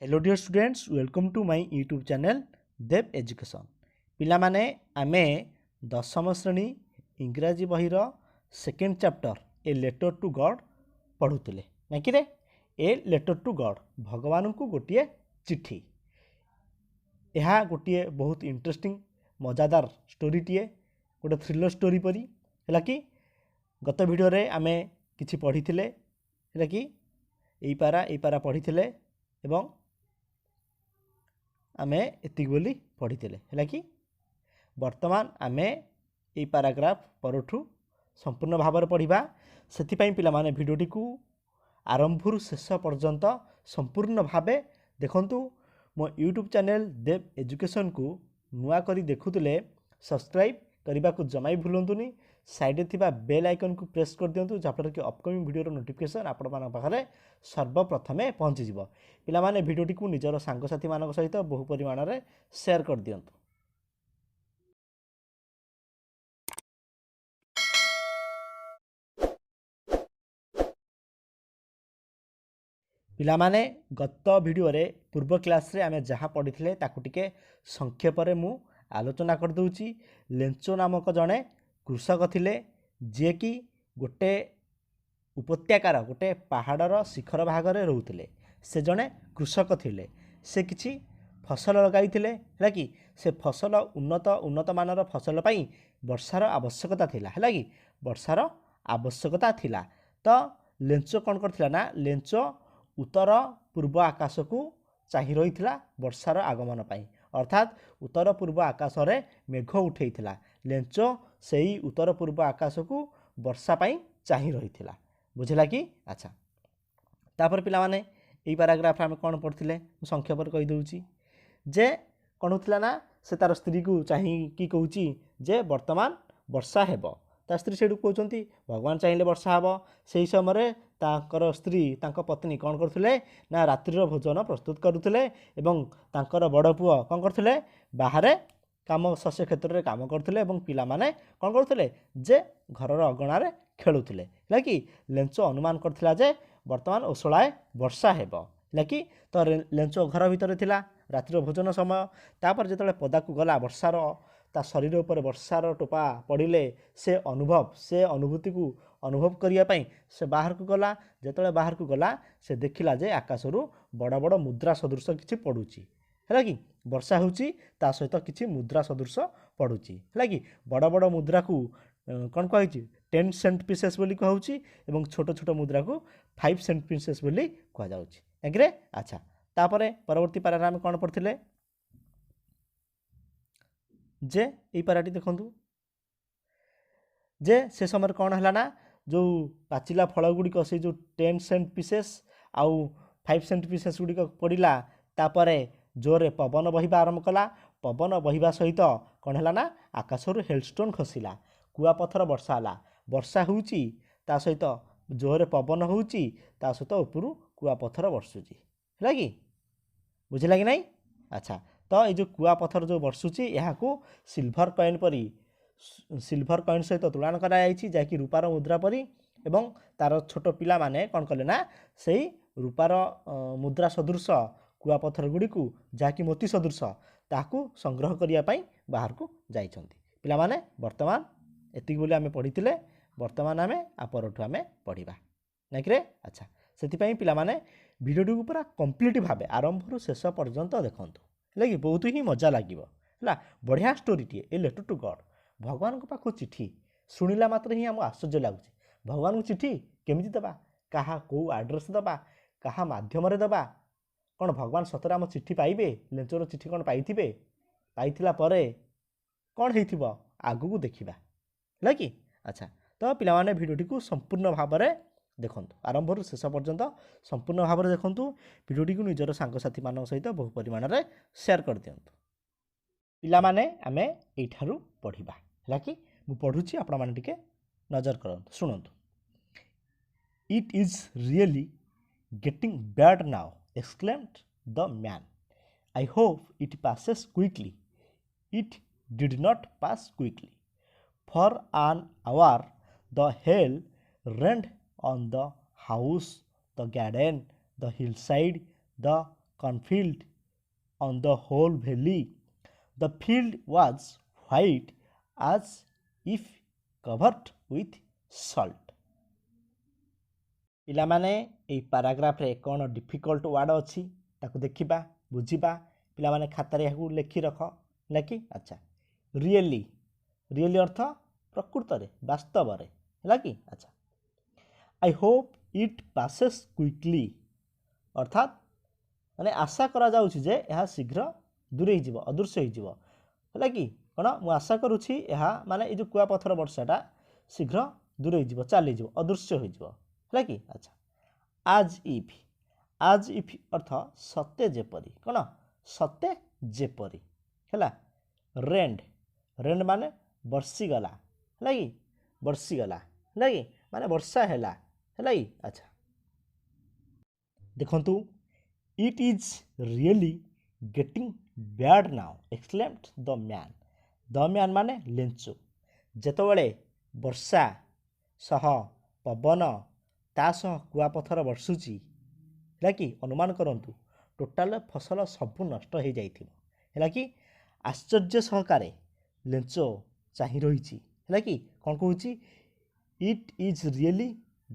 Hello dear students, welcome to my YouTube channel Dev education. पिला माने आमे दशम श्रेणी इंग्राजी बहीर second chapter a letter to God पढ़ुले ना कि ए लेटर टू गॉड भगवान को गोटे चिट्ठी। यह गोटे बहुत इंटरेस्टिंग मजादार स्टोरीटीए, गोटे थ्रिलर स्टोरी परी है कि गत वीडियो रे आमे किछि पढ़ी है कि यही पारा पढ़ी एवं आमे एतिक बोली पढ़ी है कि वर्तमान आमे यही पैराग्राफ परठू संपूर्ण भाव में पढ़ा। से पिला माने वीडियोटी को आरंभर शेष पर्यंत संपूर्ण भावे देखंतु। मो यूट्यूब चैनल देव एजुकेशन को नुआ करी देखुले सब्सक्राइब करने को जमा भूलुनी। साइड थिबा बेल आइकन को प्रेस कर दिंतु, जहाँफल कि अपकमिंग वीडियो नोटिफिकेशन आपण पाखे सर्वप्रथमे पहुँची जिवो। पिला माने वीडियोटी को निजर सांगसाथी मान सहित बहु परिमाण में शेयर कर दिंतु। पिला माने गत वीडियो रे पूर्व क्लास रे आमे जहाँ पढ़ी थे ताकू टिके संक्षेप मु आलोचना कर दूची। लेंचो नामक जड़े कृषक थिले, जे कि गोटे उपत्यकार गोटे पहाड़र शिखर भागरे रोते। से जड़े कृषक थिले, से किछि फसल लगाई है कि से फसल उन्नत मानर फसल पाई वर्षार आवश्यकता थिला है कि वर्षार आवश्यकता थिला। तो लेंचो कौन करथिला ना, लेंचो उत्तर पूर्व आकाश को चाहि रही वर्षार आगमन पाई, अर्थात उत्तर पूर्व आकाश रे मेघ उठेइथिला। लेंचो सेही उत्तर पूर्व आकाश को वर्षा पाई चाहि रही बुझला कि। अच्छा, तापर पिला माने यही पैराग्राफ आम कौन पढ़ते संक्षेप कही दूची जे कौन होता ना, से तार स्त्री को चाहिए कहूँ जे वर्तमान वर्षा हेब। ता स्त्री से कहते भगवान चाहिए वर्षा हेब। से समय तांकर स्त्री तांकर पत्नी कौन करथिले ना रात्रिर भोजन प्रस्तुत करुथिले एवं तांकर बड़ पुओ कौन करथिले बाहरे काम शस्य क्षेत्र में काम करथिले एवं पिला माने कौन करथिले जे घरर अगणारे खेलुथिले है कि। लेंचो अनुमान करथिला जे वर्तमान ओसलाए वर्षा हेब है कि। तो लेंचो घर भितर थिला रात्रि भोजन समय। तापर जेतले पदा को गला वर्षार ता शरीर उपर वर्षार टोपा पड़िले से अनुभूति को अनुभव करने से बाहर को गला। जेतले बाहर को गला से देखिला जे आकाशरू बड़ बड़ मुद्रा सदृश किछि पड़ुछि है कि। वर्षा होउछि ता सहित किछि मुद्रा सदृश पड़ुछि है कि। बड़ बड़ मुद्रा को कौन कहि 10 सेंट पीसेस बोली कहउछि एवं छोट छोट मुद्रा को 5 सेंट पीसेस बोली कह जाउछि एग्रे। अच्छा, तापरे परवर्ती पारा में कौन पढ़ते जे यही पाराटी देखंतु जे से समय कौन है ना, जो पाचिला फल गुड़िक से जो 10 सेंट पीसेस आउ 5 सेंट पीसेस गुड़िक पड़ा। तापरे जोरे पवन बहिबा आरंभ कला। पवन बहिबा सहित कौन है ना, आकाशरू हेलस्टोन खसिला, कुआपथर वर्षा है। वर्षा होउची ता सहित जोरे पवन होउची ता सहित उपरू कुआपथर वर्षुची है कि। बुझिला कि नहीं। अच्छा, तो ये जो कुआपथर जो वर्षुची यहाँ को सिल्भर कॉइन परी सिल्भर कॉइन सहित तुलन कराई जैकि रूपार मुद्रा परी एवं तार छोट पिला माने कौन कले ना सही रूपार मुद्रा सदृश कुआपथर गुड़ी को जहाँकि मोती सदृश ताकू संग्रह करने बाहर को जाइछंती। पिला माने वर्तमान एतिक बोली आमे पढ़ी वर्तमान आमे आपरठू आमे पढ़ा ना कि रे। अच्छा, से पिला माने वीडियो को पूरा कंप्लीट भाव आरंभ शेष पर्यंत देखंतु है कि बहुत ही मजा लगे है। बढ़िया स्टोरीटे ए लेटर टू गॉड भगवान पाखु चिट्ठी शुणिला मात्र ही आम आश्चर्य लगुच। भगवान को चिट्ठी केमिति दबा, कहा कौ आड्रेस दबा, कहा माध्यम दबा, कौन भगवान सतरे आम चिट्ठी पाइबे, लेंचर चिट्ठी कौन पाइथिबे, पाइथिला परे कौन होइथिबो आगु देखिबा है कि। अच्छा, तो पिला माने वीडियोटी को संपूर्ण भाव में देखंतु, आरंभ शेष पर्यंत संपूर्ण भाव में देखंतु। वीडियोटी को निजर सांगसाथी मान सहित बहु परिमाण में शेयर कर दियंतु। पिला माने आमे एठारु पढ़िबा है कि। मु पढ़ुछि आपण माने टिके नजर करंतु, शुणंतु। It is really getting bad now exclaimed the man. I hope it passes quickly. It did not pass quickly. For an hour the hail rained on the house, the garden, the hillside, the cornfield, on the whole valley. The field was white as if covered with salt. ପିଲାମାନେ ଏଇ ପାରାଗ୍ରାଫରେ କ'ଣ difficult ward ଅଛି ତାକୁ ଦେଖିବା ବୁଝିବା। ପିଲାମାନେ ଖାତାରେ ଏହାକୁ ଲେଖି ରଖ। ଲେଖି ଆଚ୍ଛା ରିଏଲି, ରିଏଲି ଅର୍ଥ ପ୍ରକୃତରେ ବାସ୍ତବରେ, ହେଲା କି? ଆଚ୍ଛା I Hope eat passes quickly, ଅର୍ଥାତ୍ ମାନେ ଆଶା କରାଯାଉଛି ଯେ ଏହା ଶୀଘ୍ର ଦୂରେଇ ଯିବ, ଅଦୃଶ୍ୟ ହେଇଯିବ, ହେଲା କି? କ'ଣ ମୁଁ ଆଶା କରୁଛି ଏହା ମାନେ ଏଇ ଯେଉଁ କୁଆପଥର ବର୍ଷାଟା ଶୀଘ୍ର ଦୂରେଇ ଯିବ, ଚାଲିଯିବ, ଅଦୃଶ୍ୟ ହୋଇଯିବ, ହେଲା କି? ଆଚ୍ଛା ଆଜ୍ ଇଫ୍ ଅର୍ଥ ସତେ ଯେପରି, କ'ଣ ସତେ ଯେପରି, ହେଲା। ରେଣ୍ଡ ମାନେ ବର୍ଷିଗଲା, ହେଲା କି? ବର୍ଷିଗଲା, ହେଲା କି? ମାନେ ବର୍ଷା ହେଲା, ହେଲା କି? ଆଚ୍ଛା ଦେଖନ୍ତୁ it is really getting bad now exclaimed the man ମାନେ ଲେଞ୍ଚୁ। ଯେତେବେଳେ ବର୍ଷା ସହ ପବନ ତା ସହ କୁଆପଥର ବର୍ଷୁଛି, ହେଲା କି? ଅନୁମାନ କରନ୍ତୁ ଟୋଟାଲ ଫସଲ ସବୁ ନଷ୍ଟ ହେଇଯାଇଥିବ, ହେଲା କି? ଆଶ୍ଚର୍ଯ୍ୟ ସହକାରେ ଲେଞ୍ଚୋ ଚାହିଁ ରହିଛି, ହେଲା କି? କ'ଣ କହୁଛି? It is really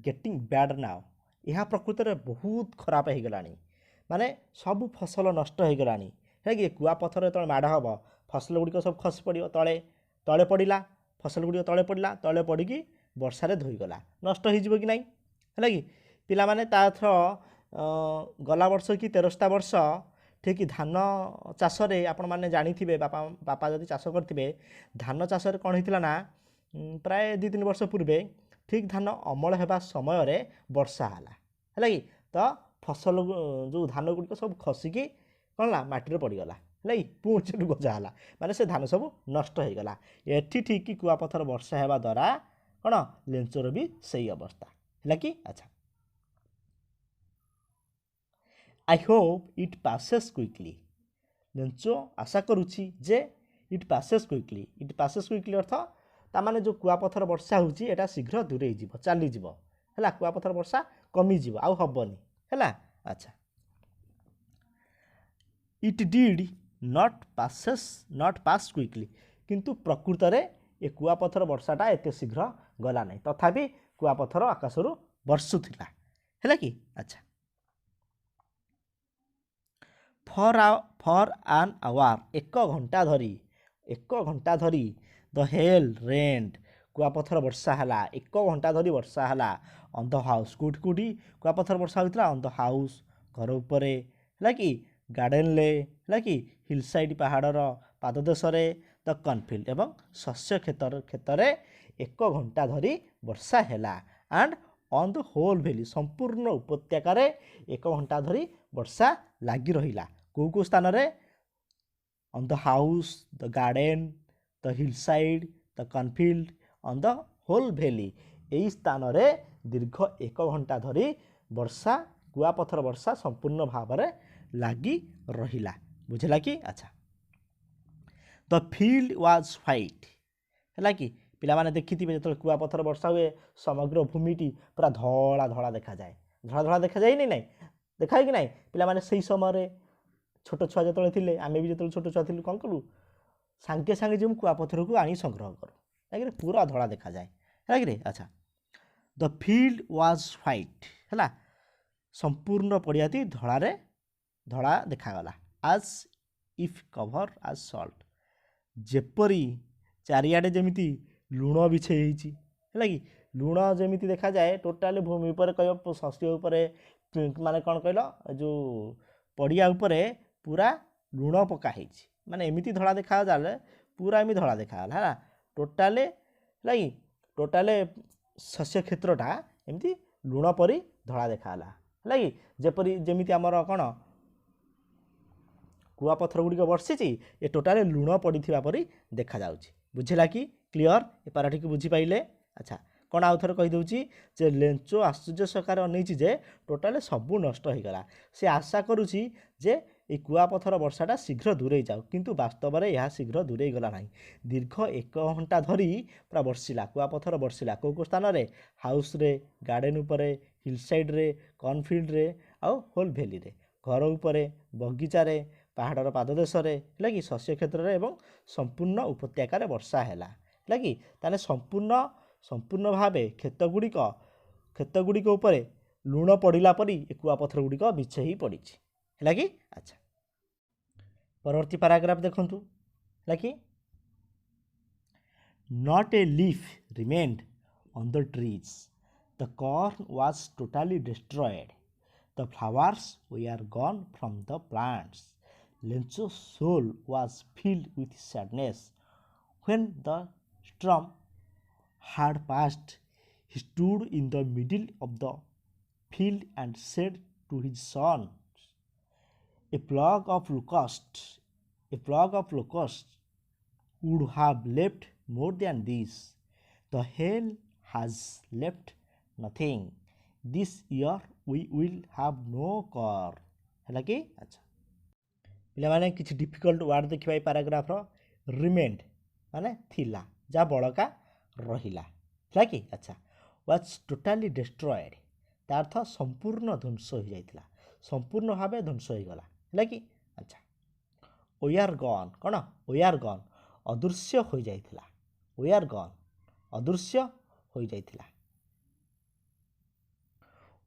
getting bad now, ଏହା ପ୍ରକୃତରେ ବହୁତ ଖରାପ ହେଇଗଲାଣି, ମାନେ ସବୁ ଫସଲ ନଷ୍ଟ ହେଇଗଲାଣି, ହେଲା କି? କୁଆପଥର ଯେତେବେଳେ ମାଡ଼ ହେବ ଫସଲ ଗୁଡ଼ିକ ସବୁ ଖସି ପଡ଼ିବ, ତଳେ ପଡ଼ିଲା, ଫସଲ ଗୁଡ଼ିକ ତଳେ ପଡ଼ିଲା, ତଳେ ପଡ଼ିକି ବର୍ଷାରେ ଧୋଇଗଲା, ନଷ୍ଟ ହେଇଯିବ କି ନାହିଁ, ହେଲା କି? ପିଲାମାନେ ତାଥର ଗଲା ବର୍ଷ କି 13ଟା ବର୍ଷ ଠିକ୍ ଧାନ ଚାଷରେ ଆପଣମାନେ ଜାଣିଥିବେ, ବାପା ଯଦି ଚାଷ କରିଥିବେ, ଧାନ ଚାଷରେ କ'ଣ ହେଇଥିଲା ନା ପ୍ରାୟ 2-3 ବର୍ଷ ପୂର୍ବେ ଠିକ୍ ଧାନ ଅମଳ ହେବା ସମୟରେ ବର୍ଷା ହେଲା କି? ତ ଫସଲ ଯେଉଁ ଧାନ ଗୁଡ଼ିକ ସବୁ ଖସିକି କ'ଣ ହେଲା ମାଟିରେ ପଡ଼ିଗଲା, ହେଲା କି? ପୁଣି ସେଠୁ ଗଜା ହେଲା, ମାନେ ସେ ଧାନ ସବୁ ନଷ୍ଟ ହେଇଗଲା। ଏଠି ଠିକ୍ କୁଆପଥର ବର୍ଷା ହେବା ଦ୍ୱାରା କ'ଣ ଲେଞ୍ଚର ବି ସେଇ ଅବସ୍ଥା, ହେଲା କି? ଆଚ୍ଛା I Hope eat passes quickly, ଲେଞ୍ଚୋ ଆଶା କରୁଛି ଯେ ଇଟ୍ ପାସେସ୍ କ୍ୱିକଲି ଅର୍ଥ ତାମାନେ ଯେଉଁ କୁଆପଥର ବର୍ଷା ହେଉଛି ଏଇଟା ଶୀଘ୍ର ଦୂରେଇ ଯିବ, ଚାଲିଯିବ, ହେଲା। କୁଆପଥର ବର୍ଷା କମିଯିବ, ଆଉ ହେବନି, ହେଲା। ଆଚ୍ଛା ଇଟ୍ ଡିଡ୍ ନଟ୍ ପାସ୍ କ୍ୱିକଲି, କିନ୍ତୁ ପ୍ରକୃତରେ ଏ କୁଆପଥର ବର୍ଷାଟା ଏତେ ଶୀଘ୍ର ଗଲା ନାହିଁ, ତଥାପି କୁଆପଥର ଆକାଶରୁ ବର୍ଷୁଥିଲା, ହେଲା କି? ଆଚ୍ଛା ଫର୍ ଆନ୍ ଆୱାର, 1 ଘଣ୍ଟା ଧରି ଦ ହେଲ୍ ରେନ୍ଡ, କୁଆପଥର ବର୍ଷା ହେଲା, 1 ଘଣ୍ଟା ଧରି ବର୍ଷା ହେଲା। ଅନ୍ ଦ ହାଉସ୍, କେଉଁଠି କୁଆପଥର ବର୍ଷା ହେଉଥିଲା? ଅନ୍ ଦ ହାଉସ୍, ଘର ଉପରେ, ହେଲା କି? ଗାର୍ଡେନରେ, ହେଲା କି? ହିଲ୍ସାଇଡ୍, ପାହାଡ଼ର ପାଦଦେଶରେ, ଦ କର୍ଣ୍ଣଫିଲ୍ଡ, ଏବଂ ଶସ୍ୟ କ୍ଷେତ୍ରରେ 1 ଘଣ୍ଟା ଧରି ବର୍ଷା ହେଲା। And on the whole valley, ସମ୍ପୂର୍ଣ୍ଣ ଉପତ୍ୟକାରେ 1 ଘଣ୍ଟା ଧରି ବର୍ଷା ଲାଗି ରହିଲା। କେଉଁ ସ୍ଥାନରେ? On the house, the garden, the hillside, the cornfield, on the whole valley, ଏହି ସ୍ଥାନରେ ଦୀର୍ଘ 1 ଘଣ୍ଟା ଧରି ବର୍ଷା, କୁଆପଥର ବର୍ଷା ସମ୍ପୂର୍ଣ୍ଣ ଭାବରେ ଲାଗି ରହିଲା, ବୁଝିଲା କି? ଆଚ୍ଛା ଦ ଫିଲ୍ଡ ୱାଜ୍ ହ୍ୱାଇଟ୍, ହେଲା କି? ପିଲାମାନେ ଦେଖିଥିବେ ଯେତେବେଳେ କୁଆପଥର ବର୍ଷା ହୁଏ ସମଗ୍ର ଭୂମିଟି ପୁରା ଧଳା ଦେଖାଯାଏ, ଧଳା ଦେଖାଯାଏନି ନାହିଁ, ଦେଖାଏ କି ନାହିଁ? ପିଲାମାନେ ସେଇ ସମୟରେ ଛୋଟ ଛୁଆ ଯେତେବେଳେ ଥିଲେ, ଆମେ ବି ଯେତେବେଳେ ଛୋଟ ଛୁଆ ଥିଲୁ, କ'ଣ କରୁ? ସାଙ୍ଗେ ଯେଉଁ କୁଆପଥରକୁ ଆଣି ସଂଗ୍ରହ କରୁ, କାହିଁକି? ପୁରା ଧଳା ଦେଖାଯାଏ, ହେଲା କି? ଆଚ୍ଛା ଦ ଫିଲ୍ଡ ୱାଜ୍ ହ୍ୱାଇଟ୍, ହେଲା, ସମ୍ପୂର୍ଣ୍ଣ ପଡ଼ିଆଟି ଧଳା ଦେଖାଗଲା। ଆଜ୍ ଇଫ୍ କଭର୍ ଆଜ୍ ସଲ୍ଟ, ଯେପରି ଚାରିଆଡ଼େ ଯେମିତି ଲୁଣ ବିଛେଇ ହେଇଛି, ହେଲା କି? ଲୁଣ ଯେମିତି ଦେଖାଯାଏ ଟୋଟାଲି ଭୂମି ଉପରେ, କହିବ ଶସ୍ୟ ଉପରେ, ମାନେ କ'ଣ କହିଲ, ଯେଉଁ ପଡ଼ିଆ ଉପରେ ପୁରା ଲୁଣ ପକା ହେଇଛି, ମାନେ ଏମିତି ଧଳା ଦେଖାଗଲେ, ପୁରା ଏମିତି ଧଳା ଦେଖାଗଲା, ହେଲା। ଟୋଟାଲି, ହେଲା କି? ଟୋଟାଲି ଶସ୍ୟ କ୍ଷେତ୍ରଟା ଏମିତି ଲୁଣ ପରି ଧଳା ଦେଖାଗଲା, ହେଲା କି? ଯେମିତି ଆମର କ'ଣ କୁଆପଥର ଗୁଡ଼ିକ ବର୍ଷିଛି, ଏ ଟୋଟାଲି ଲୁଣ ପଡ଼ିଥିବା ପରି ଦେଖାଯାଉଛି, ବୁଝିଲା କି? କ୍ଲିଅର? ଏ ପାରାଟିକୁ ବୁଝିପାରିଲେ? ଆଚ୍ଛା କ'ଣ ଆଉ ଥରେ କହିଦେଉଛି ଯେ ଲେଞ୍ଚୋ ଆଶ୍ଚର୍ଯ୍ୟ ସହକାରେ ଅନେଇଛି ଯେ ଟୋଟାଲି ସବୁ ନଷ୍ଟ ହେଇଗଲା। ସେ ଆଶା କରୁଛି ଯେ এই କୁଆପଥର ବର୍ଷାଟା ଶୀଘ୍ର ଦୂରେଇ ଯାଉ, କିନ୍ତୁ ବାସ୍ତବରେ ଏହା ଶୀଘ୍ର ଦୂରେଇ ଗଲା ନାହିଁ। ଦୀର୍ଘ 1 ଘଣ୍ଟା ଧରି ପୁରା ବର୍ଷିଲା, କୁଆପଥର ବର୍ଷିଲା। କେଉଁ ସ୍ଥାନରେ? ହାଉସ୍ରେ, ଗାର୍ଡେନ ଉପରେ, ହିଲ୍ସାଇଡ୍ରେ, କର୍ଣ୍ଣଫିଲ୍ଡରେ, ଆଉ ହୋଲ୍ ଭ୍ୟାଲିରେ। घर उपरे बगीचारे पहाड़र पाददेशरे है कि शस्य क्षेत्र में एवं संपूर्ण उपत्यकार वर्षा है कि ताने संपूर्ण भाव क्षेतगुड़िक उपरे लुण पड़ा परी ए कुआपथर गुड़िक बिछे ही पड़ी है कि अच्छा परवर्ती पैराग्राफ देखंतु है कि not a leaf remained on the trees the corn was totally destroyed the flowers were gone from the plants Lencho's soul was filled with sadness. When the storm had passed, he stood in the middle of the field and said to his sons, A flock of locusts would have left more than this. The hail has left nothing. This year we will have no corn. है कि अच्छा पे किसी difficult ward देखा पैराग्राफ्र remained माने थिला जहाँ बड़का रहिला है कि अच्छा वाज टोटाली डिस्ट्रॉयड तार अर्थ संपूर्ण ध्वंस हो जाइतिला संपूर्ण भाव ध्वंस हो गला है कि अच्छा वी आर गॉन कौन वी आर गॉन अदृश्य हो जाइतिला वी आर गॉन अदृश्य हो जाइतिला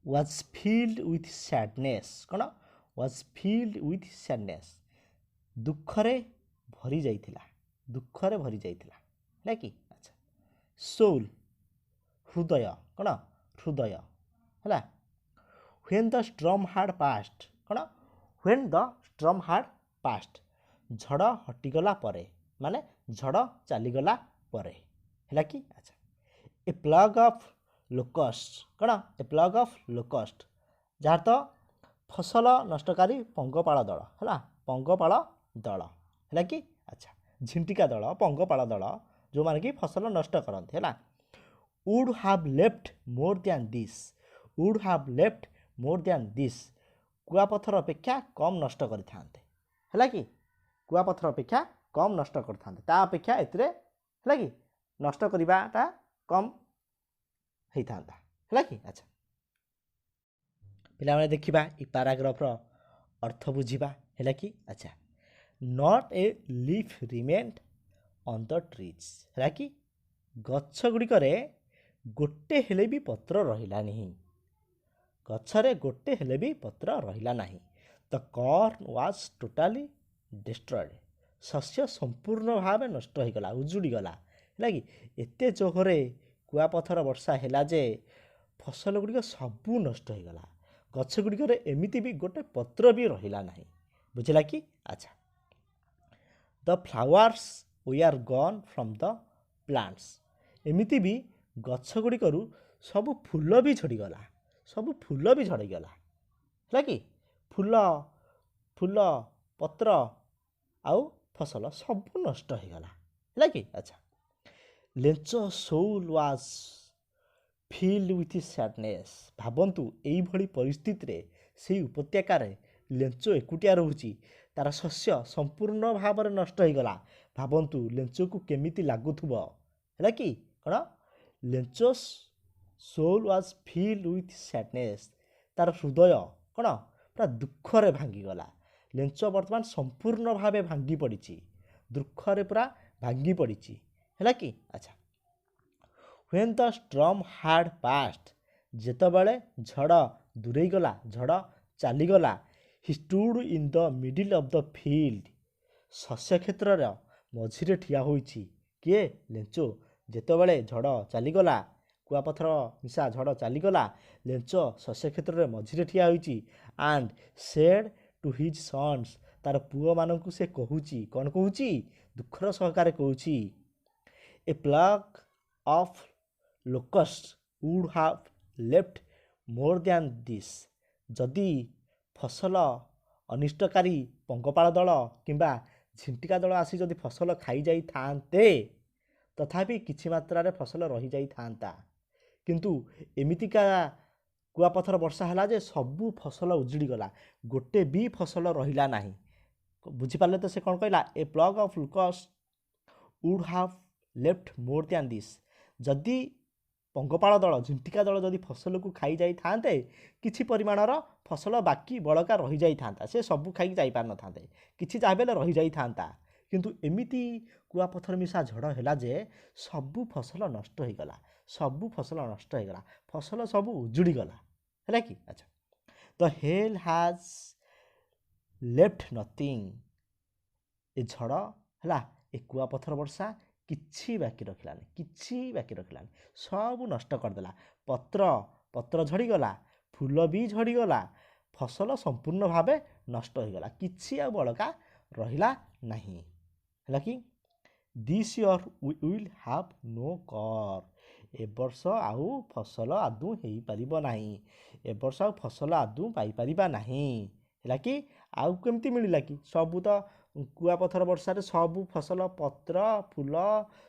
वाज फिल्ड विथ सैडनेस कौन वाज फिल्ड विथ सैडनेस दुखरे भरी जाइतिला है कि अच्छा सोल हृदय कौन हृदय है when the storm had passed कौन when the storm had passed झड़ हटिगला परे माने झड़ चलीगला परे है कि अच्छा ए प्लग ऑफ लोकस्ट कौन ए प्लग ऑफ लोकस्ट जार तो फसल नष्टकारी पंगपाल दल है पंगपाल दल है कि अच्छा झिंटिका दल पंगपाल दल जो माने कि फसल नष्ट करते है would have left more than this would have left more than this कुआपथर अपेक्षा कम नष्ट करते है कि कुआपथर अपेक्षा कम नष्ट करते ता अपेक्षा एतिरे है कि नष्ट करवाटा कम होता है कि अच्छा पे देखा ये पैराग्राफ्र अर्थ बुझा है कि अच्छा not a leaf remained on the trees है कि गछ गुड़िकरे गोटे हेले भी पत्र रहिला नहीं गछरे गोटे हेले भी पत्र रहिला नहीं the corn was totally destroyed शस्य संपूर्ण भाव नष्ट हो गला उजुड़ी गला है कि एते जोहरे कुआपथर वर्षा है जे फसल गुड़िक सबू नष्ट हो गला गछ गुड़िक एमती भी गोटे पत्र भी रहिला नहीं बुझला कि अच्छा the flowers were gone from the plants एमती भी गछ गुड़िकरू सब फूल भी झड़ीगला सब फूल भी झड़ीगला है कि फूल फूल पत्र आउ फसल सब नष्ट हो गला है कि अच्छा Lencho soul was filled with sadness भावंतु यही भली परिस्थिति रे से उपत्यकार लेंचो एकुटिया रोची तार शस्य संपूर्ण भाव में नष्ट हो गला भावंतु लेंचो को केमिति लागुथुबो है कि कौन Lencho's soul was filled with sadness तार हृदय कौन पूरा दुखरे भांगीगला लेंच बर्तमान संपूर्ण भाव भांगी पड़ी दुखरे पूरा भांगी पड़ी है कि अच्छा when the storm had passed जेतबेले झड़ दूरे गला झड़ चलीगला he stood in the middle of the field शस्य क्षेत्र मझिरे ठिया होइछि किए लेंचो जेतबेले झड़ चलीगला कुआपथर मिशा झड़ चलीगला लेंच शस्य क्षेत्र मझिरे ठिया होइछि and said to his sons तार पुओ मानकु से कहूची कौन कहूची दुखर सहकार कहूची a plague of locust would have left more than this जदि फसल अनिष्टकारी पंगपाल दल किंबा झिंटिका दल आसी जदि फसल खाई जाई थांते तथापि किछि मात्रा फसल रही जाई थांता किंतु एमितिका कुआपथर वर्षा है जे सबू फसल उजुड़ी गला गोटे भी फसल रहिला नहीं बुझीपारे तो से कौन कहला a plague of locust would have left more than this जदि ପଙ୍ଗପାଳ ଦଳ ଝିଣ୍ଟିକା ଦଳ ଯଦି ଫସଲକୁ ଖାଇ ଯାଇଥାନ୍ତେ କିଛି ପରିମାଣର ଫସଲ ବାକି ବଳକା ରହିଯାଇଥାନ୍ତା, ସେ ସବୁ ଖାଇକି ଯାଇପାରିନଥାନ୍ତେ, କିଛି ଯାହା ହେଲେ ରହିଯାଇଥାନ୍ତା। କିନ୍ତୁ ଏମିତି କୁଆପଥର ମିଶା ଝଡ଼ ହେଲା ଯେ ସବୁ ଫସଲ ନଷ୍ଟ ହୋଇଗଲା, ସବୁ ଫସଲ ନଷ୍ଟ ହୋଇଗଲା, ଫସଲ ସବୁ ଉଜୁଡ଼ିଗଲା, ହେଲା କି? ଆଚ୍ଛା, ଦ ହେଲ୍ ହାଜ୍ ଲେଫ୍ଟ ନଥିଂ। ଏ ଝଡ଼ ହେଲା, ଏ କୁଆପଥର ବର୍ଷା କିଛି ବାକି ରଖିଲାନି, କିଛି ବାକି ରଖିଲାନି, ସବୁ ନଷ୍ଟ କରିଦେଲା। ପତ୍ର ଝଡ଼ିଗଲା, ଫୁଲ ବି ଝଡ଼ିଗଲା, ଫସଲ ସମ୍ପୂର୍ଣ୍ଣ ଭାବେ ନଷ୍ଟ ହୋଇଗଲା, କିଛି ଆଉ ବଳକା ରହିଲା ନାହିଁ, ହେଲା କି? This year we will have no କର୍। ଏ ବର୍ଷ ଆଉ ଫସଲ ଆଦୌ ହେଇପାରିବ ନାହିଁ, ଏ ବର୍ଷ ଆଉ ଫସଲ ଆଦୌ ପାଇପାରିବା ନାହିଁ, ହେଲା କି? ଆଉ କେମିତି ମିଳିଲା କି? ସବୁ ତ କୁଆପଥର ବର୍ଷାରେ ସବୁ ଫସଲ ପତ୍ର ଫୁଲ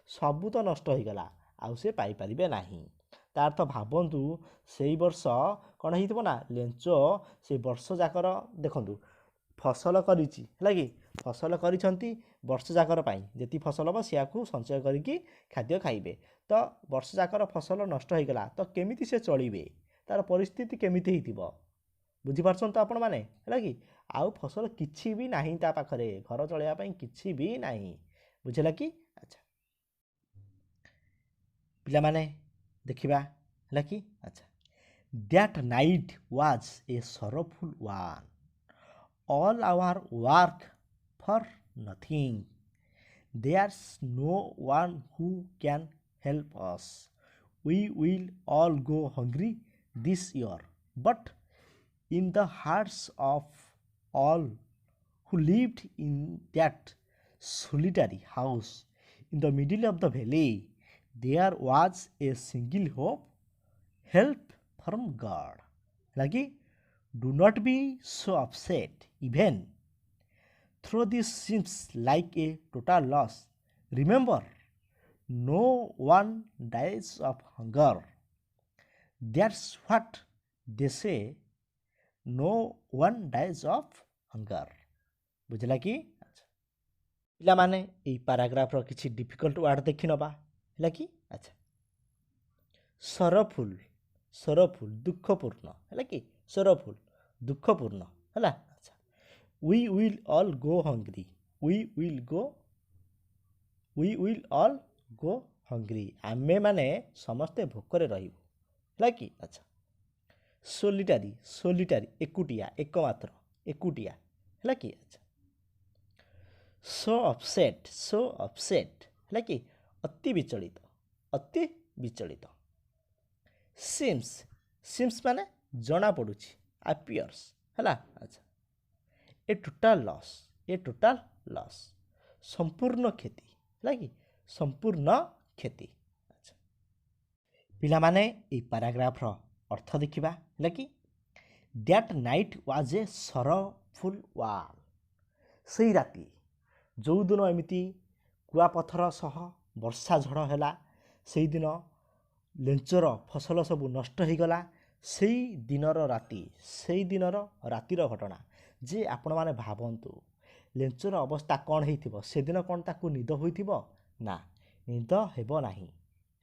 ସବୁ ତ ନଷ୍ଟ ହୋଇଗଲା, ଆଉ ସେ ପାଇପାରିବେ ନାହିଁ। ତା ଅର୍ଥ ଭାବନ୍ତୁ ସେଇ ବର୍ଷ କ'ଣ ହେଇଥିବ ନା, ଲେଞ୍ଚ ସେ ବର୍ଷ ଯାକର ଦେଖନ୍ତୁ ଫସଲ କରିଛି, ହେଲା କି? ଫସଲ କରିଛନ୍ତି ବର୍ଷ ଯାକର ପାଇଁ, ଯେତିକି ଫସଲ ହେବ ସେଆକୁ ସଞ୍ଚୟ କରିକି ଖାଦ୍ୟ ଖାଇବେ। ତ ବର୍ଷ ଯାକର ଫସଲ ନଷ୍ଟ ହୋଇଗଲା, ତ କେମିତି ସେ ଚଳିବେ, ତାର ପରିସ୍ଥିତି କେମିତି ହେଇଥିବ ବୁଝିପାରୁଛନ୍ତି ତ ଆପଣମାନେ, ହେଲା କି? ଆଉ ଫସଲ କିଛି ବି ନାହିଁ ତା ପାଖରେ, ଘର ଚଳାଇବା ପାଇଁ କିଛି ବି ନାହିଁ, ବୁଝିଲା କି? ଆଚ୍ଛା, ପିଲାମାନେ ଦେଖିବା, ହେଲା କି? ଆଚ୍ଛା, that night was a sorrowful one, all our work for nothing, there's no one who can help us, we will all go hungry this year, but in the hearts of all who lived in that solitary house in the middle of the valley, there was a single hope, help from God, like do not be so upset even though this seems like a total loss. Remember, no one dies of hunger. That's what they say, no one dies of hunger. ବୁଝିଲା କି? ଆଚ୍ଛା, ପିଲାମାନେ ଏଇ ପାରାଗ୍ରାଫର କିଛି difficult ward ଦେଖିନେବା, ହେଲା କି? ଆଚ୍ଛା, ସରଫୁଲ୍, ସରଫୁଲ୍ ଦୁଃଖପୂର୍ଣ୍ଣ, ହେଲା କି? ସରଫୁଲ୍ ଦୁଃଖପୂର୍ଣ୍ଣ, ହେଲା? ଆଚ୍ଛା, we will all go hungry, we will all go hungry, ଆମେ ମାନେ ସମସ୍ତେ ଭୋକରେ ରହିବୁ, ହେଲା କି? ଆଚ୍ଛା, ସୋଲିଟାରୀ, ସୋଲିଟାରୀ ଏକୁଟିଆ, ଏକମାତ୍ର, ଏକୁଟିଆ, ହେଲା କି? ଆଚ୍ଛା, ସୋ ଅପସେଟ୍, ହେଲା କି? ଅତି ବିଚଳିତ, ଅତି ବିଚଳିତ। ସିମ୍ସ, ସିମ୍ସ ମାନେ ଜଣାପଡ଼ୁଛି, ଆପିୟର୍ସ, ହେଲା? ଆଚ୍ଛା, ଏ ଟୋଟାଲ୍ ଲସ୍, ଏ ଟୋଟାଲ୍ ଲସ୍, ସମ୍ପୂର୍ଣ୍ଣ କ୍ଷତି, ହେଲା କି? ସମ୍ପୂର୍ଣ୍ଣ କ୍ଷତି। ଆଚ୍ଛା, ପିଲାମାନେ ଏଇ ପାରାଗ୍ରାଫର ଅର୍ଥ ଦେଖିବା, ହେଲା କି? That night was a sorrowful one, ସେଇ ରାତି ଯେଉଁଦିନ ଏମିତି କୁଆପଥର ସହ ବର୍ଷା ଝଡ଼ ହେଲା, ସେଇଦିନ ଲେଞ୍ଚର ଫସଲ ସବୁ ନଷ୍ଟ ହୋଇଗଲା, ସେଇ ଦିନର ରାତି, ସେଇ ଦିନର ରାତିର ଘଟଣା। ଯେ ଆପଣମାନେ ଭାବନ୍ତୁ ଲେଞ୍ଚର ଅବସ୍ଥା କ'ଣ ହେଇଥିବ, ସେଦିନ କ'ଣ ତାକୁ ନିଦ ହୋଇଥିବ? ନା, ନିଦ ହେବ ନାହିଁ,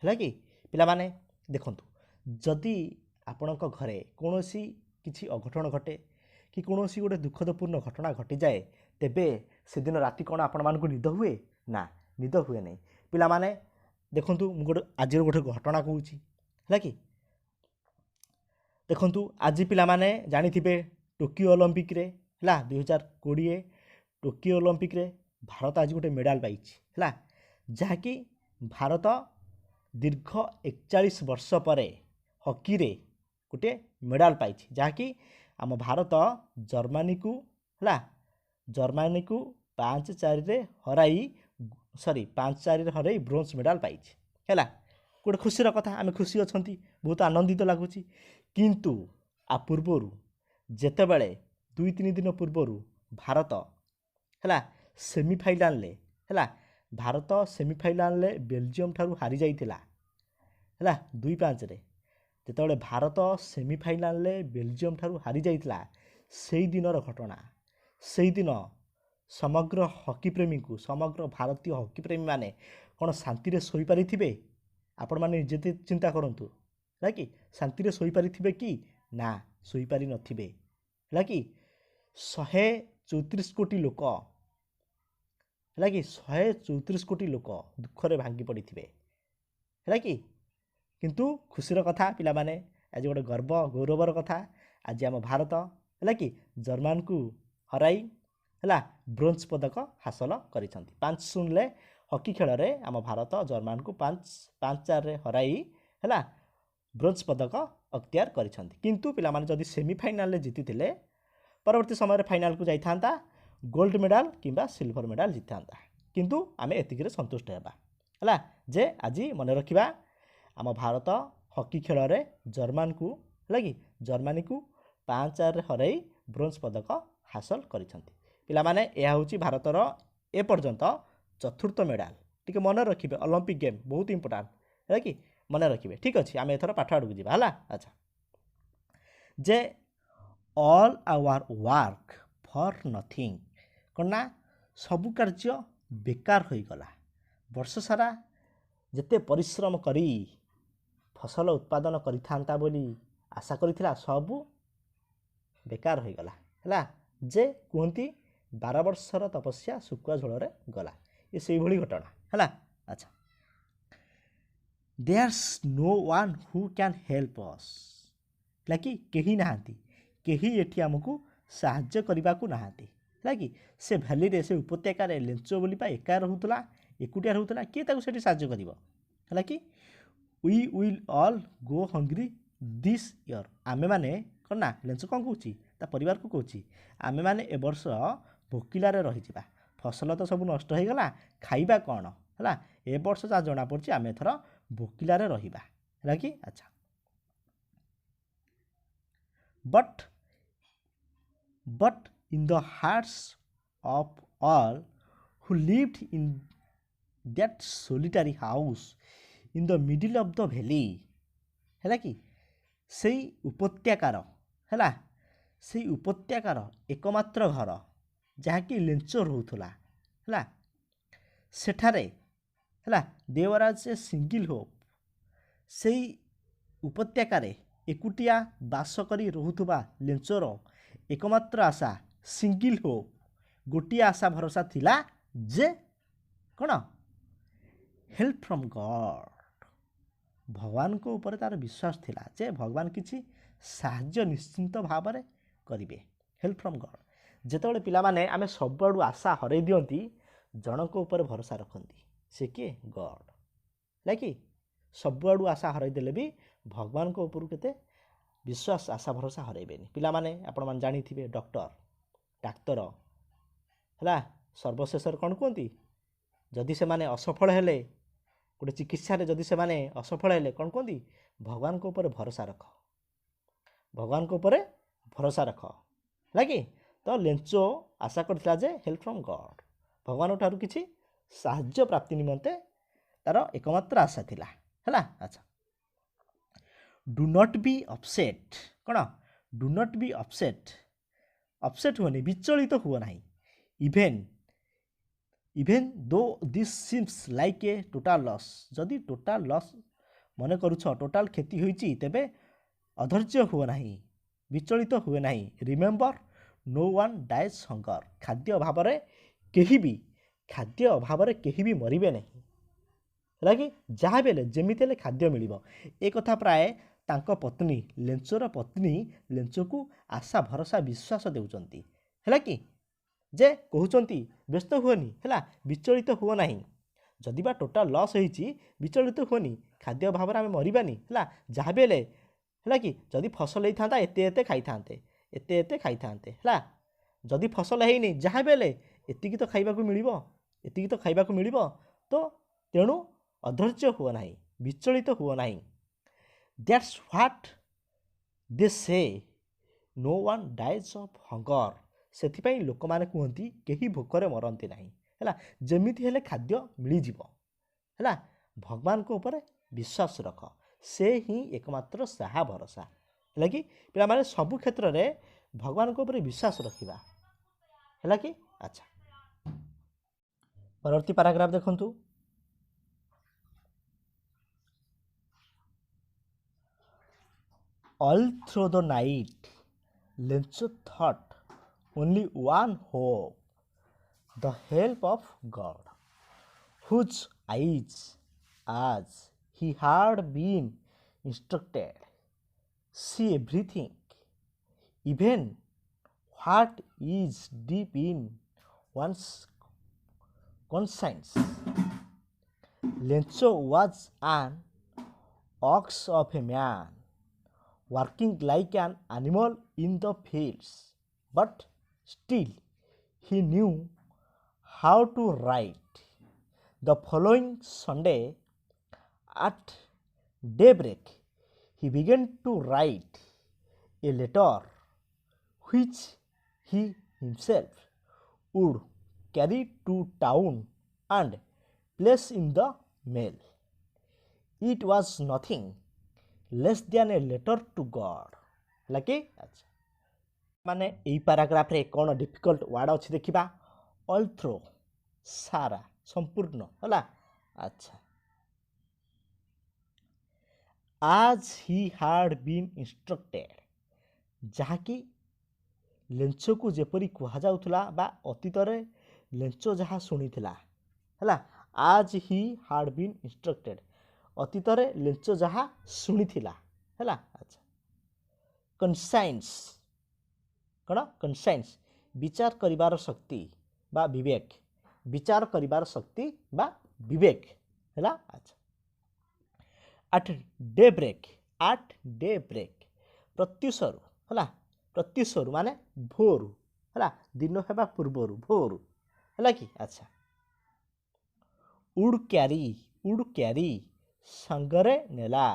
ହେଲା କି? ପିଲାମାନେ ଦେଖନ୍ତୁ, ଯଦି ଆପଣଙ୍କ ଘରେ କୌଣସି କିଛି ଅଘଟଣ ଘଟେ କି କୌଣସି ଗୋଟେ ଦୁଃଖଦପୂର୍ଣ୍ଣ ଘଟଣା ଘଟିଯାଏ, ତେବେ ସେଦିନ ରାତି କ'ଣ ଆପଣମାନଙ୍କୁ ନିଦ ହୁଏ? ନା, ନିଦ ହୁଏ ନାହିଁ। ପିଲାମାନେ ଦେଖନ୍ତୁ, ମୁଁ ଆଜିର ଗୋଟେ ଘଟଣା କହୁଛି, ହେଲା କି? ଦେଖନ୍ତୁ, ଆଜି ପିଲାମାନେ ଜାଣିଥିବେ ଟୋକିଓ ଅଲିମ୍ପିକରେ, ହେଲା, 2020 ଟୋକିଓ ଅଲିମ୍ପିକରେ ଭାରତ ଆଜି ଗୋଟେ ମେଡ଼ାଲ ପାଇଛି, ହେଲା, ଯାହାକି ଭାରତ ଦୀର୍ଘ 41 ବର୍ଷ ପରେ ହକିରେ ଗୋଟେ ମେଡ଼ାଲ ପାଇଛି, ଯାହାକି ଆମ ଭାରତ ଜର୍ମାନୀକୁ, ହେଲା, ଜର୍ମାନୀକୁ 5-4ରେ ହରାଇ, 5-4ରେ ହରାଇ ବ୍ରୋଞ୍ଜ ମେଡ଼ାଲ ପାଇଛି, ହେଲା। ଗୋଟେ ଖୁସିର କଥା, ଆମେ ଖୁସି ଅଛନ୍ତି, ବହୁତ ଆନନ୍ଦିତ ଲାଗୁଛି। କିନ୍ତୁ ଆ ପୂର୍ବରୁ ଯେତେବେଳେ 2-3 ଦିନ ପୂର୍ବରୁ ଭାରତ, ହେଲା, ସେମିଫାଇନାଲରେ, ହେଲା, ଭାରତ ସେମିଫାଇନାଲରେ ବେଲଜିୟମ ଠାରୁ ହାରିଯାଇଥିଲା, ହେଲା, 2-5ରେ। ଯେତେବେଳେ ଭାରତ ସେମିଫାଇନାଲରେ ବେଲଜିୟମ ଠାରୁ ହାରିଯାଇଥିଲା, ସେଇ ଦିନର ଘଟଣା, ସେଇଦିନ ସମଗ୍ର ହକି ପ୍ରେମୀଙ୍କୁ, ସମଗ୍ର ଭାରତୀୟ ହକି ପ୍ରେମୀମାନେ କ'ଣ ଶାନ୍ତିରେ ଶୋଇପାରିଥିବେ? ଆପଣମାନେ ନିଜେ ଚିନ୍ତା କରନ୍ତୁ, है कि शांति शोई पारिथिबे कि ना शोई पारि नथिबे है कि 134 कोटी लोक है कि 134 कोटी लोक दुखरे भांगी पड़े है कि किंतु खुशीर कथा पिला माने आज गोटे गर्व गौरवर कथा आज आम भारत है कि जर्मान को हराई है ब्रोंज पदक हासिल कर 5-0 हकी खेल में आम भारत जर्मान को 5-4 हराई है ब्रोंज पदक अख्तियार किंतु पिला माने जदि सेमिफाइनाल जीति परवर्ती समय फाइनाल को जाता गोल्ड मेडल किंबा सिल्वर मेडल जीता किंतु आम एतिक संतुष्ट है जे आज मन रखा आम भारत हकी खेल में जर्मान को है कि जर्मनी को 5-4 हराई ब्रोंज पदक हासिल कर यह हूँ भारतर एपर्यंत चतुर्थ मेडल टी मन रखिए ओलंपिक गेम बहुत इंपोर्टाट है कि मन रखिए ठीक अच्छे आम एथर पाठ आड़ को जावा है अच्छा जे all our work for nothing कौन सबु कार्य बेकार हो गला वर्ष सारा जेते परिश्रम करी फसल उत्पादन करिथांता बोली आशा करिथिला सबु बेकार हो गला है जे कहती 12 वर्षर तपस्या शुक्ला झोल गला ये से भली घटना है अच्छा there's no one who can help us कि कहीं नहांती कहीं एठी आमको साहाय्य करने को नहांती है कि से भैली रे से उपत्यकार लेंचो बोली एका रहूला एकुटिया रहूला किए ताको सेठी साहाय्य करिवो है कि we will all go hungry this year आमे माने कौन ना लेंचो कौन कहूँ परिवार को कहूँ आमे माने ए वर्ष भोकिलारे रही फसल तो सब नष्ट हो गला खाइबा कौन है ए वर्ष जहाँ जना पड़ी आम एथर भोकिलारे रहिबा है कि अच्छा but in the hearts of all who lived in that solitary house in the middle of the valley है कि से उपत्यकार है से उपत्यकार एकमात्र घर जहाँकि लेंचो रोला है सेठारे है देवराज ए सिंगिल होप से उपत्यकार एकुटिया बास करी रोहुथुबा लेंचोर एकमात्र आशा सिंगिल होप गोटिए आशा भरोसा थिला जे कौन हेल्प फ्रॉम गॉड भगवान को ऊपर तार विश्वास थिला जे भगवान किसी साहाय्य निश्चिंत भाव में करेंगे हेल्प फ्रॉम गॉड जिते पिला माने आमे सबुआडू आशा हरई दियंती जनक ऊपर भरोसा रखती से किए गॉड है कि सबुआडू आशा हरई देले भी भगवान को ऊपर केते विश्वास आशा भरोसा हरइबेनी पिला माने आपण मान जानी थिबे डॉक्टर डाक्तर है सर्वशेष कौन कहती जदि से माने असफल हेले गोटे चिकित्सा जदि से माने असफल हेले कौन कहती भगवान को ऊपर भरोसा रख भगवान को ऊपर भरोसा रख लगे तो लेंचो आशा करथिला जे हेल्प फ्रॉम गॉड भगवान ठारू किछि साहाय्य प्राप्ति निमंते तार एकमात्र आशा थिला है अच्छा डू नॉट बी अपसेट कौन डू नॉट बी अपसेट हुए विचलित तो हुआ नहीं इवेन दो this seems like a total loss जदि टोटाल लॉस मन करुछ टोटाल क्षति होइछि तेबे अधैर्य हुए नहीं विचलित तो हुए नहीं remember no one dies hunger खाद्य अभाव कहीं भी मरबे नहीं है कि जहाँ भी जमीते खाद्य मिल एक कथा प्राय तांको पत्नी लेंचोर पत्नी लेंचो को आशा भरोसा विश्वास देउचंती है कि जे कहउचंती व्यस्त हुएनी है विचलित तो हुआ नहीं जदि बा टोटाल लॉस होइछि विचलित तो हुएनी खाद्य अभाव आम मरबानी है जहाँ भी है कि जदि फसल होता एते खाई था है जदि फसल है जहाँ भी एतिकी तो खाइबा को मिलिबो तो तेणु अधैर्य हुआ नहीं विचलित तो हुआ नहीं that's what they say no one dies of hunger से लोक मैंने कहती कहीं भोकर मरती ना है जमीती हेले खाद्य मिल है भगवान को ऊपर विश्वास रख से ही एकमात्र साहा भरोसा है कि पिला माने सबु क्षेत्र में भगवान को ऊपर विश्वास रखा है कि अच्छा परवर्ती पैराग्राफ देखंतु All through the night, Lencho thought only one hope, the help of God, whose eyes, as he had been instructed, see everything, even what is deep in one's conscience. Lencho was an ox of a man, working like an animal in the fields, but still he knew how to write. The following Sunday at daybreak, he began to write a letter which he himself would carry to town and place in the mail. It was nothing less than a letter to God. Like अच्छा माने एई paragraph रे कोन difficult word अछि देखिबा all throw सारा संपूर्ण होला अच्छा आज ही हाड बीन इंस्ट्रक्टेड जहाँकि लेंचो को जेपरी कुहा जाउथला बा अतीतरे लेंचो जहाँ शुणीथिला हैला आज ही हाड बीन इंस्ट्रक्टेड अतीतरे लेंचो जहाँ शुणीथिला हैला अच्छा कन्साइंस कौन कन्साइंस विचार करिवार शक्ति बा विवेक विचार करिवार शक्ति बा विवेक हैला अच्छा एट डे ब्रेक प्रत्युषरु हैला प्रत्युषरु माने भोरु हैला दिन हेबा पूर्वरु भोरु हैला कि अच्छा उड क्यारी संगरे नेला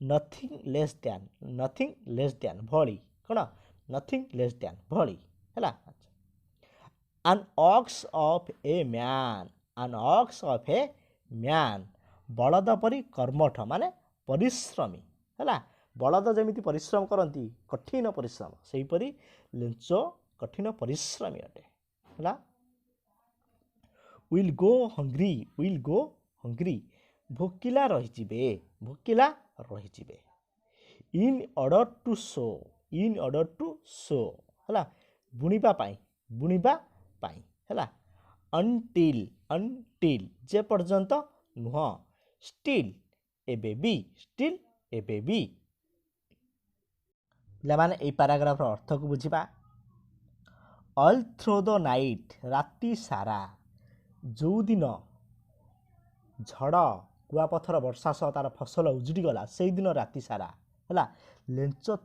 नथिंग लेस दैन भली कौन नथिंग लेस दैन भली हैला अच्छा an ox of a man बलद परी कर्मठ माने परिश्रमी हैला बलद जमिति परिश्रम करती कठिन परिश्रम सेही परी लेंचो कठिन परिश्रमी अटे हैला विल गो हंग्री भोकिला रहिजिबे इन ऑर्डर टू सो हैला बुणिबा पाई हैला अनटिल जे पर्यंत नुह स्टिल ए बेबी पिलामाने एई पैराग्राफ रो अर्थ को बुझिबा ऑल थ्रू द नाइट राति सारा जो दिन झड़ कुआपथर वर्षा सह तार फसल उजुड़ी गला से दिन राति सारा है लेंचो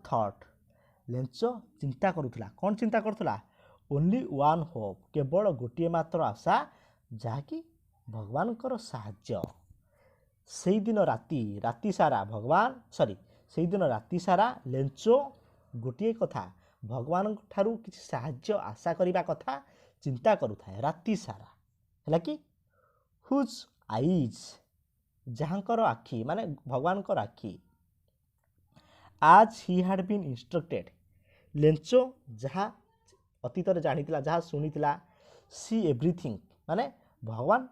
चिंता करुला कौन चिंता करुला ओनली वन होप केवल गोटे मात्र आशा जहाँकि भगवान साहाय्य से दिन राति सारा से दिन राति सारा लेंचो गोटे कथा भगवान ठारू किसी साहाय्य आशा करने कथा चिंता करुए राति सारा है कि हुज आईज जहाँकर आखि माने भगवान आखि आज ही हाड बीन इंस्ट्रक्टेड लेंचो जहाँ अतीत जानीला जहाँ शुणीला सी एव्रीथिंग माने भगवान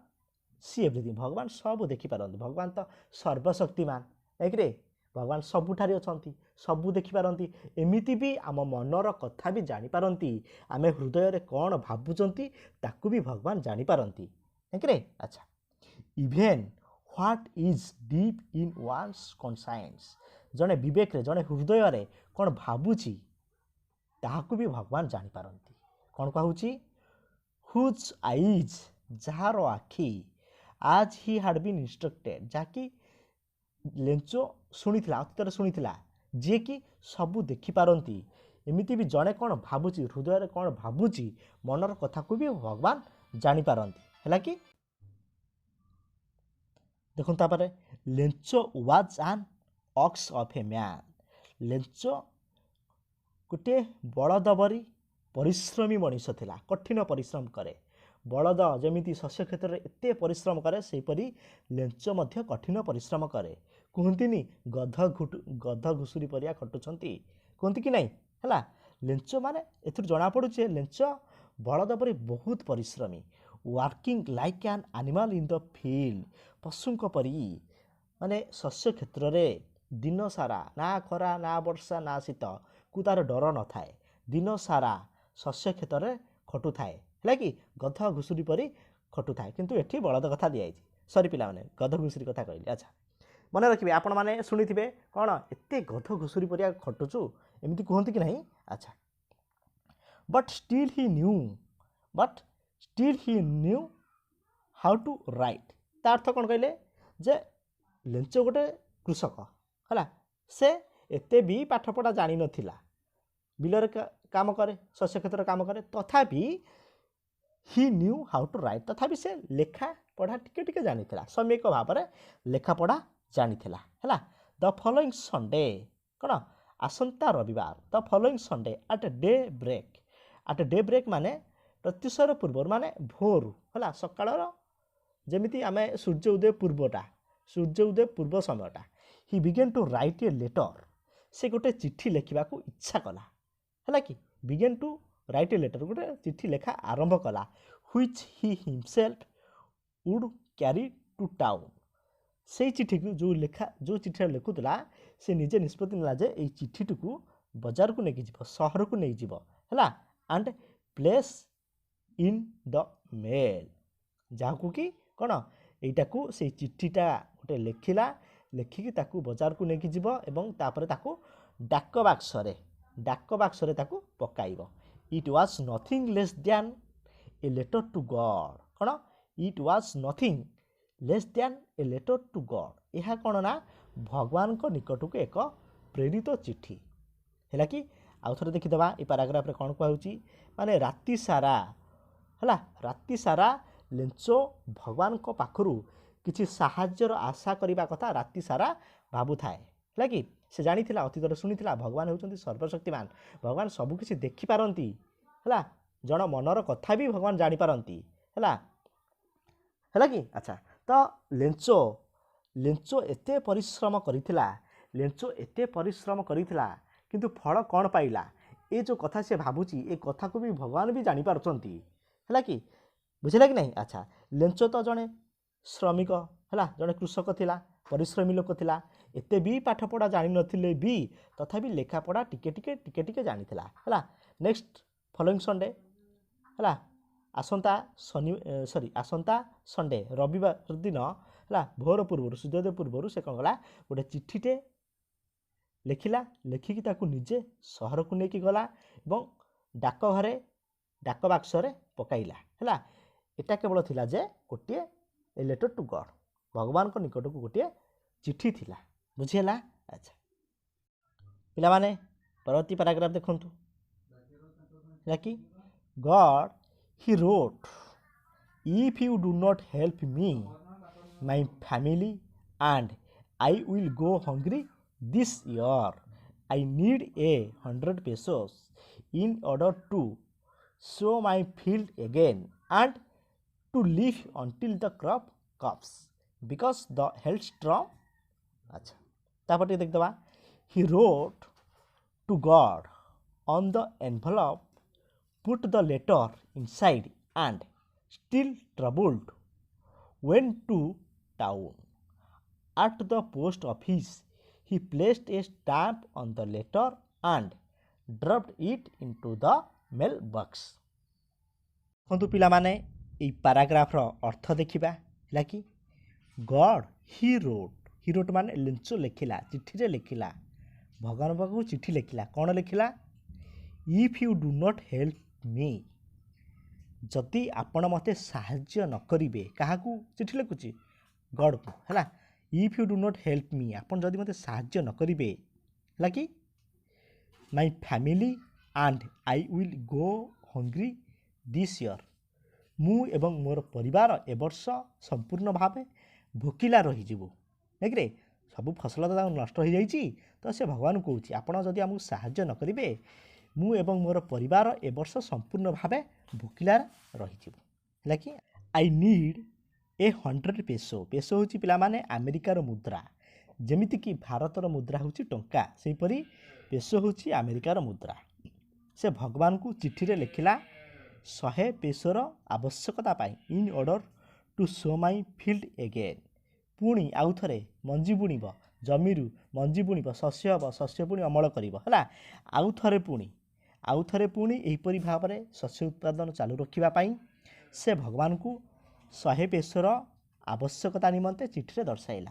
सी एव्रीथिंग भगवान सब देखिपारती भगवान तो सर्वशक्तिमान एक रे भगवान सबुठारे अछंती सबू देखिपारती एमिति भी आम मनर कथा भी जानीपारती आमे हृदय रे कौन भावुचंती ताकू भी भगवान जानीपारती एक रे अच्छा even what is deep in one's conscience जड़े विवेक रे जड़े हृदय रे कौन भावुची ताहाकू भी भगवान जानीपारती कौन कहूची हुज आईज जार आखि आज ही हाड बीन इंस्ट्रक्टेड जहाँकि लेंचो शुणीला अतीत शुणीला जी कि सबू देखिपारती एमिति भी जड़े कौन भावुची हृदय रे कौन भावुची मनर कथा को भी भगवान जानीपारती है कि देखो तापर Lencho was an ox of a man Lencho गोटे बलद बरी परिश्रमी मनीष थिला कठिन परिश्रम करे बलद जमीती शस्य क्षेत्र में एते परिश्रम करे सेपरी लेंचो मध्य कठिन परिश्रम करे कहती गध घुषुरी परिया खटुंट कहती कि नहीं है लेंचो माने एथुर जना पड़ुचे लेंचो बलद परी बहुत परिश्रमी working like an animal in the field पशुंक परी माने शस्य क्षेत्र में दिन सारा ना खरा ना वर्षा ना शीत को तार डर न थाए दिन सारा शस्य क्षेत्र में खटु थाए है कि गध घुषुरी परी खटु थाए किंतु एठी बलद कथा दिया सरी पिला माने गध घुषुरी कथा कहली। अच्छा मन रखिए आपण मैंने शुणी कौन एत गध घुषुरी परिया खटुचु एमती कहते कि नहीं। अच्छा but still he knew how to write ता अर्थ कौन कहले जे लेंच गोटे कृषक है से एते भी पाठपढ़ा जानी नथिला बिलर काम करे शस्य क्षेत्र काम करे तथापि ही न्यू हाउ टू राइट तथापि से लेखा पढ़ा टिके टिके जानी सम्यक भाव में लेखा पढ़ा जानी है। द फॉलोइंग संडे कौन आसंता रविवार the following Sunday at daybreak माने प्रत्युषर पूर्व माने भोर है सकाळ जमीती आम सूर्य उदय पूर्व समयटा he began to write a letter से गोटे चिट्ठी लिखा इच्छा कला है कि began to write a letter गोटे चिट्ठी लेखा आरंभ कला which he himself would carry to town से चिट्ठी को जो चिट्ठी लिखुला से निजे निष्पत्ति नेला जे एई चिट्ठी को बाजार को लेकिन जीव सहर को नहीं जीव है and place in the mail जहाँ कि कौन यहीटा को से चिट्ठीटा गोटे लिखिला लिखिकी ताकू बाजार को लेकिन जीव एवं तापर ताकू डाक बाक्सरे ताकू पकाइब। It was nothing less than a letter to God कौन it was nothing less than a letter to God यह कौन ना भगवान को निकट को एक प्रेरित चिट्ठी है कि आउ थे देखीदे ये पाराग्राफ कौन कहूँ माने राति सारा लेंचो भगवान को पाखरु किसी साहाज्यर आशा करने कथा राति सारा भावु थाए है कि से जानी अतीत शुणी भगवान होती सर्वशक्तिमान भगवान सबकि देखिपारती है जन मनर कथा भी भगवान जानीपारती है कि। अच्छा तो लेंचो एते परिश्रम करिथिला किंतु फल कौन पाइला ये जो कथा से भावुची ए कथा को भी भगवान भी जानीपारती है कि बुझे कि नहीं। अच्छा लेंचो तो जड़े श्रमिक है जड़े कृषक थिला परिश्रमी लोक थिला एते भी पाठपढ़ा जानी नथिले भी तथापि लेखापढ़ा टिके टिके जानी थिला है। नेक्स्ट फॉलोइंग संडे है आसंता संडे रविवार दिन है भोर पूर्व सूर्योदय पूर्व से कौन गला गोटे चिट्ठीटे लिखिला लिखिकी ताकू निजे सहर को लेकिन गला और डाक घरे डाक बाक्सरे पकाइला है एटा केवल थिला जे गोटे ए लेटर टू गॉड भगवान को निकट को गोटे चिट्ठी थिला बुझीला। अच्छा पिला माने परवर्ती पैराग्राफ देखंतु है कि God he road if you do not help me my family and I will go hungry this year I need 100 pesos in order to sow my field again and to live until the crop comes because the hailstorm। अच्छा तापर देख दबा he wrote to God on the envelope, put the letter inside and still troubled went to town. At the post office he placed a stamp on the letter and dropped it into the mailbox। देखु पिला माने ये paragraph रो अर्थ देखिबा है कि God he wrote माने Lencho लिखिला चिट्ठी रे लिखिला भगवान पाखु चिट्ठी लिखिला कौन लिखिला if you do not help me जदि आपण मते साहाय्य न करिवे काहाकू चिट्ठी लिखुची गॉड को है if you do not help मी आपण जदि मते साहाय्य न करिवे है कि my family and I will go hungry this year मु एवं मोर परिवार ए वर्ष संपूर्ण भाव भोकिला रहीजु है कि सब फसल तो नष्ट हो जाइए तो से भगवान कहूँ आपड़ जदि आमको साहाय्य न करेंगे मु एवं मोर परिवार ए वर्ष संपूर्ण भाव भोकिला रहीजु है कि आई नीड 100 peso पेसो हूँ पिला माने अमेरिकार मुद्रा जमीती कि भारतर मुद्रा हूँ टंका सेहीपरि पेसो हूँ अमेरिकार मुद्रा से भगवान को चिट्ठी रे लिखिला 100 पेसोर आवश्यकता पाई in order to sow my field again पुणी आउ थे मंजी बुणीब जमीरू मंजी बुणिब शस्य हम शस्य पुणी अमल कर आउ थे पुणी यहीपरी भाव में शस्य उत्पादन चालू रखापी से भगवान को 100 पेसर आवश्यकता निमंते चिठी दर्शाइला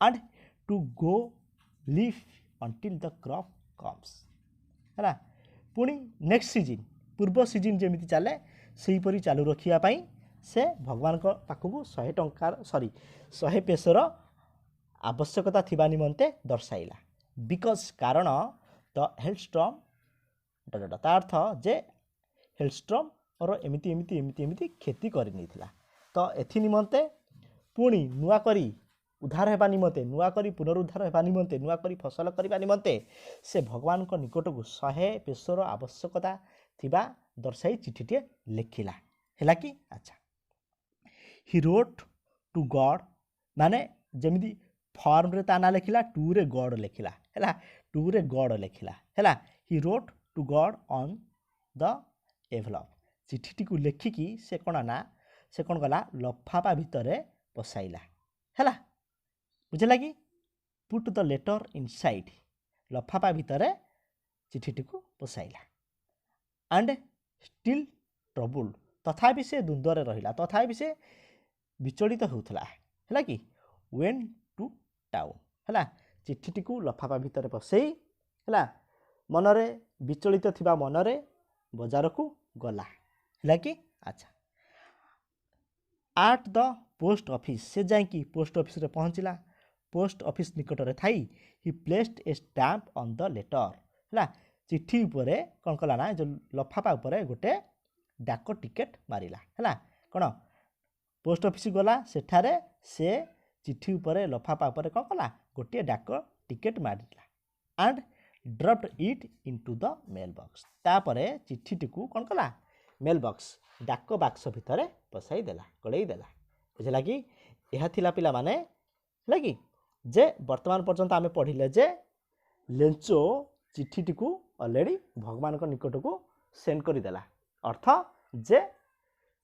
and to go live until the crop comes है पुणी नेक्स्ट सीजन पूर्व सीजन जमी चले से हीपरी चालू रखापी से भगवान पाखक 100 टंकार 100 पेसर आवश्यकता थिबा निमंते दर्शाइला बिकज कारण द हेलस्ट्रम ता अर्थ जे हेलस्ट्रम और एमती एमती एमती एमती क्षति करनी तो एथि निमंते पुणी नुआ करी उद्धार होगा निमंते नुआ करी पुनरुद्धार होगा निमंते नुआ करी फसल करने निमंते से भगवान को निकट को 100 पेसर आवश्यकता थिबा दर्शाई चिठीटे लिखिला है कि अच्छा ही रोट टू गॉड माने जमी फॉर्म रे ता ना लिखिला टू रे गॉड लिखिला है टू रे गॉड लिखिला है he wrote to God on the envelope चिठीटी को लेखिकी से कौन कला लफाफा भितर पसाइला है बुझला कि पुट द लेटर इनसाइड लफाफा भितर चिठीटी को पसाइला एंड स्टिल ट्रबुल तथापि से द्वंद्व रहिला तथापि से विचलित होउथला है कि वेन टू टाउन है चिठीटी को लफाफा भितर पसई है मनरे विचलित थिबा मनरे बजार को गला है कि अच्छा आट द पोस्ट ऑफिस से जाकि पोस्ट ऑफिस रे पहुँचला पोस्ट ऑफिस निकट रे थाई he placed a stamp on the letter है चिठी उपरे कौन कला ना जो लफाफा उपरे गोटे डाक टिकेट मारिला है कौन पोस्ट ऑफिस गला सेठारे से चिठी उपरे लफाफा उपरे कौन कला गोटे डाक टिकेट मारिला and dropped it into the mail box तापरे चिठीटी को कौन कला मेल बॉक्स डाक बाक्स भितर पसाई देला गड़े देला बुझला कि यह थिला पिला माने है कि जे वर्तमान पर्यंत आमे पढ़िले जे लेंचो चिठीटी को ऑलरेडी भगवान को निकट को सेंड कर देला अर्थ जे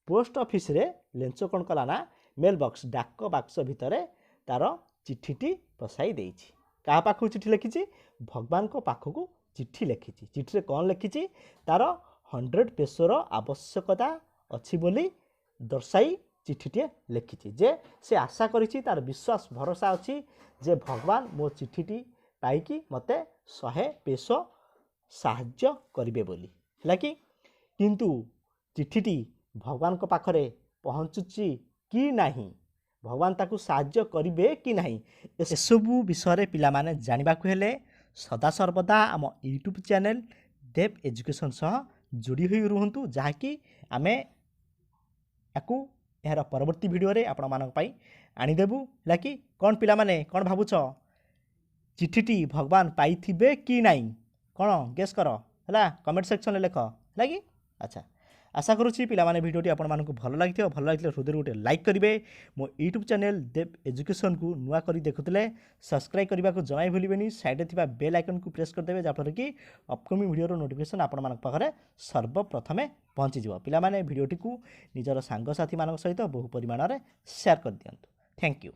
पोस्ट ऑफिस रे लेंचो कौन कला ना मेल बॉक्स डाक बाक्स भितर तार चिठीटी पसाई देइछि क्या पाखु चिठी लिखी भगवान को पाखक चिठी लिखी चिठी कौन लिखी तार 100 पेसर आवश्यकता अच्छी बोली दर्शाई चिठीटे लिखी जे से आशा करिछि तार विश्वास भरोसा अच्छी जे भगवान मो चिठीटी पाइकी मते 100 पेस साहाय्य करिवे बोली है कि किंतु चिठीटी भगवान को पाखरे पहुँचुची कि नहीं भगवान ताकू साहाय्य करिवे कि नहीं एसबू विषय पिला माने जानिबा को हेले सदा सर्वदा आम यूट्यूब चैनल देव एजुकेशन सह जोड़ी हुई रुहंतु जहाँकि आमे याकू यार परवर्ती वीडियो रे आपण मानक पई आनिदेबू है कि कौन पिला माने कौन भावुच चिठीटी भगवान पाइथिबे कि नहीं कौन गेस कर है कमेंट सेक्शन में लेख है कि अच्छा आशा करुँची पिलामाने भिडियोटी आपण मानक भल लगी हृदय गोटे लाइक करेंगे मो यूट्यूब चैनल देव एजुकेशन को नुआ करी देखुले सब्सक्राइब करने को जमा भूलें साइड में बेल आइकन को प्रेस करदे जहाँफल कि अपकमिंग वीडियो नोटिफिकेशन आपण मान पाखे सर्वप्रथमे पहुँची पिलामाने भिडियोटी को निजर सांगसाथी मान सहित बहु परिमाण में शेयर कर दियंतु थैंक यू।